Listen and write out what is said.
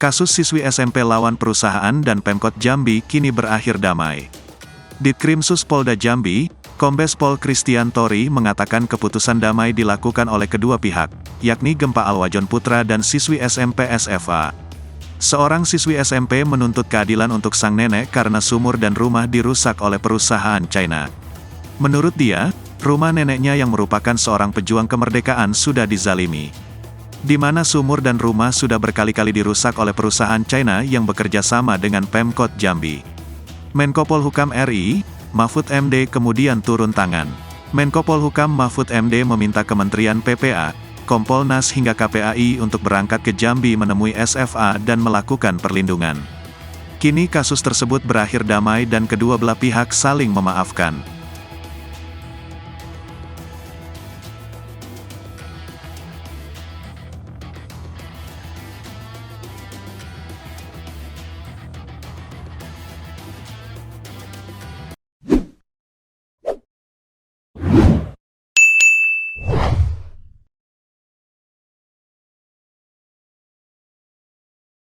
Kasus siswi SMP lawan perusahaan dan Pemkot Jambi kini berakhir damai. Ditkrimsus Polda Jambi, Kombes Pol Christian Tori mengatakan keputusan damai dilakukan oleh kedua pihak, yakni Gempa Alwajon Putra dan siswi SMP SFA. Seorang siswi SMP menuntut keadilan untuk sang nenek karena sumur dan rumah dirusak oleh perusahaan China. Menurut dia, rumah neneknya yang merupakan seorang pejuang kemerdekaan sudah dizalimi. Di mana sumur dan rumah sudah berkali-kali dirusak oleh perusahaan China yang bekerja sama dengan Pemkot Jambi. Menko Polhukam RI, Mahfud MD kemudian turun tangan. Menko Polhukam Mahfud MD meminta Kementerian PPA, Kompolnas hingga KPAI untuk berangkat ke Jambi menemui SFA dan melakukan perlindungan. Kini kasus tersebut berakhir damai dan kedua belah pihak saling memaafkan.